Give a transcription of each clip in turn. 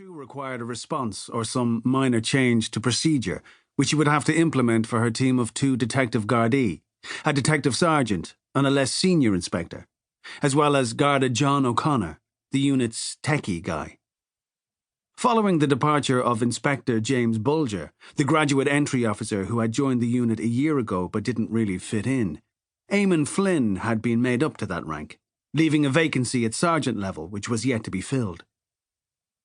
too required a response or some minor change to procedure, which she would have to implement for her team of 2 detective Gardaí, a detective sergeant and a less senior inspector, as well as Garda John O'Connor, the unit's techie guy. Following the departure of Inspector James Bulger, the graduate entry officer who had joined the unit a year ago but didn't really fit in, Eamon Flynn had been made up to that rank, leaving a vacancy at sergeant level which was yet to be filled.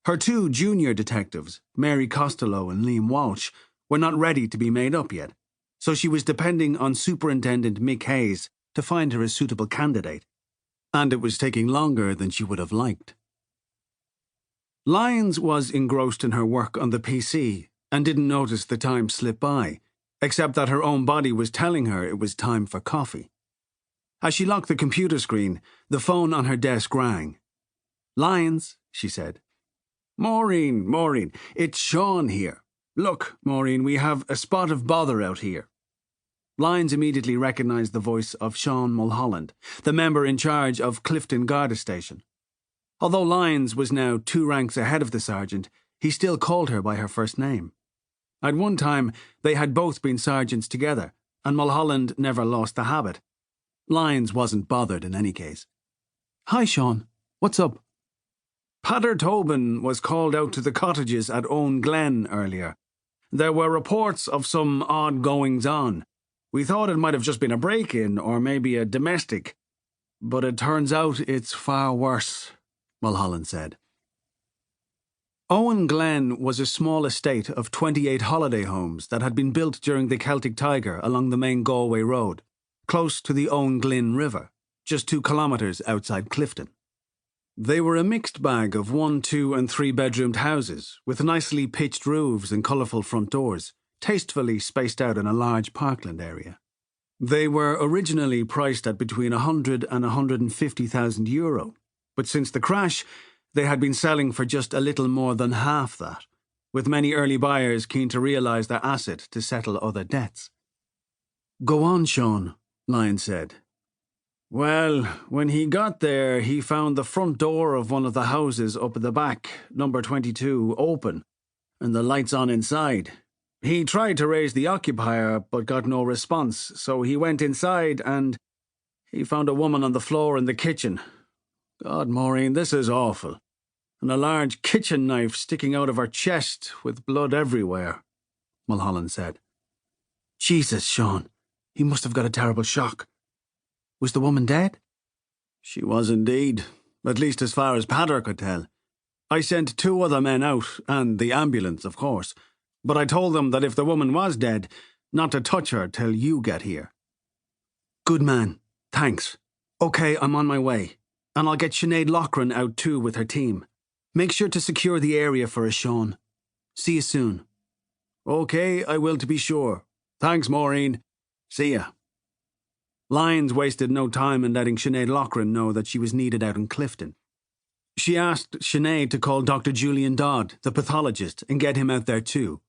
Her 2 junior detectives, Mary Costello and Liam Walsh, were not ready to be made up yet, so she was depending on Superintendent Mick Hayes to find her a suitable candidate, and it was taking longer than she would have liked. Lyons was engrossed in her work on the PC and didn't notice the time slip by, except that her own body was telling her it was time for coffee. As she locked the computer screen, the phone on her desk rang. "Lyons," she said. Maureen, it's Sean here. Look, Maureen, we have a spot of bother out here." Lyons immediately recognised the voice of Sean Mulholland, the member in charge of Clifton Garda Station. Although Lyons was now 2 ranks ahead of the sergeant, he still called her by her first name. At one time, they had both been sergeants together, and Mulholland never lost the habit. Lyons wasn't bothered in any case. "Hi, Sean. What's up?" "Pater Tobin was called out to the cottages at Owen Glen earlier. There were reports of some odd goings-on. We thought it might have just been a break-in or maybe a domestic. But it turns out it's far worse," Mulholland said. Owen Glen was a small estate of 28 holiday homes that had been built during the Celtic Tiger along the main Galway Road, close to the Owen Glynn River, just 2 kilometres outside Clifton. They were a mixed bag of 1-, 2- and 3-bedroomed houses, with nicely pitched roofs and colourful front doors, tastefully spaced out in a large parkland area. They were originally priced at between €100,000 and €150,000, but since the crash, they had been selling for just a little more than half that, with many early buyers keen to realise their asset to settle other debts. "Go on, Sean," Lyons said. "Well, when he got there, he found the front door of one of the houses up at the back, number 22, open, and the lights on inside. He tried to raise the occupier, but got no response, so he went inside and he found a woman on the floor in the kitchen. God, Maureen, this is awful. And a large kitchen knife sticking out of her chest with blood everywhere," Mulholland said. "Jesus, Sean, he must have got a terrible shock. Was the woman dead?" "She was indeed, at least as far as Pater could tell. I sent 2 other men out, and the ambulance, of course, but I told them that if the woman was dead, not to touch her till you get here." "Good man, thanks. OK, I'm on my way, and I'll get Sinead Loughran out too with her team. Make sure to secure the area for us, Sean. See you soon." "OK, I will to be sure. Thanks, Maureen. See ya." Lyons wasted no time in letting Sinead Loughran know that she was needed out in Clifton. She asked Sinead to call Dr. Julian Dodd, the pathologist, and get him out there too.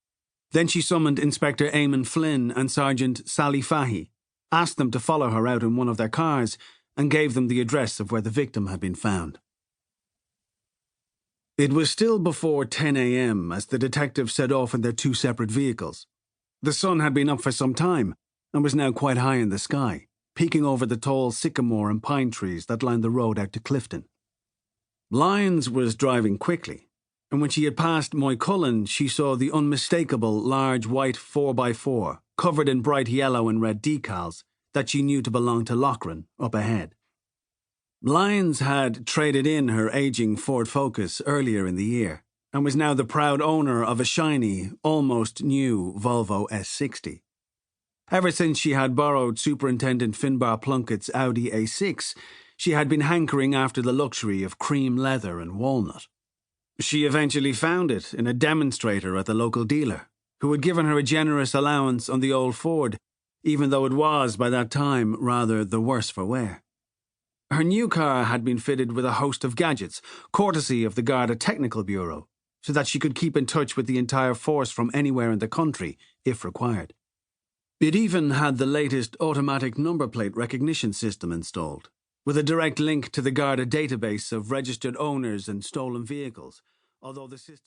Then she summoned Inspector Eamon Flynn and Sergeant Sally Fahey, asked them to follow her out in one of their cars, and gave them the address of where the victim had been found. It was still before 10 a.m. as the detectives set off in their 2 separate vehicles. The sun had been up for some time and was now quite high in the sky, peeking over the tall sycamore and pine trees that lined the road out to Clifton. Lyons was driving quickly, and when she had passed Moycullen, she saw the unmistakable large white 4x4, covered in bright yellow and red decals, that she knew to belong to Loughran, up ahead. Lyons had traded in her aging Ford Focus earlier in the year, and was now the proud owner of a shiny, almost new Volvo S60. Ever since she had borrowed Superintendent Finbar Plunkett's Audi A6, she had been hankering after the luxury of cream leather and walnut. She eventually found it in a demonstrator at the local dealer, who had given her a generous allowance on the old Ford, even though it was, by that time, rather the worse for wear. Her new car had been fitted with a host of gadgets, courtesy of the Garda Technical Bureau, so that she could keep in touch with the entire force from anywhere in the country, if required. It even had the latest automatic number plate recognition system installed, with a direct link to the Garda database of registered owners and stolen vehicles, although the system...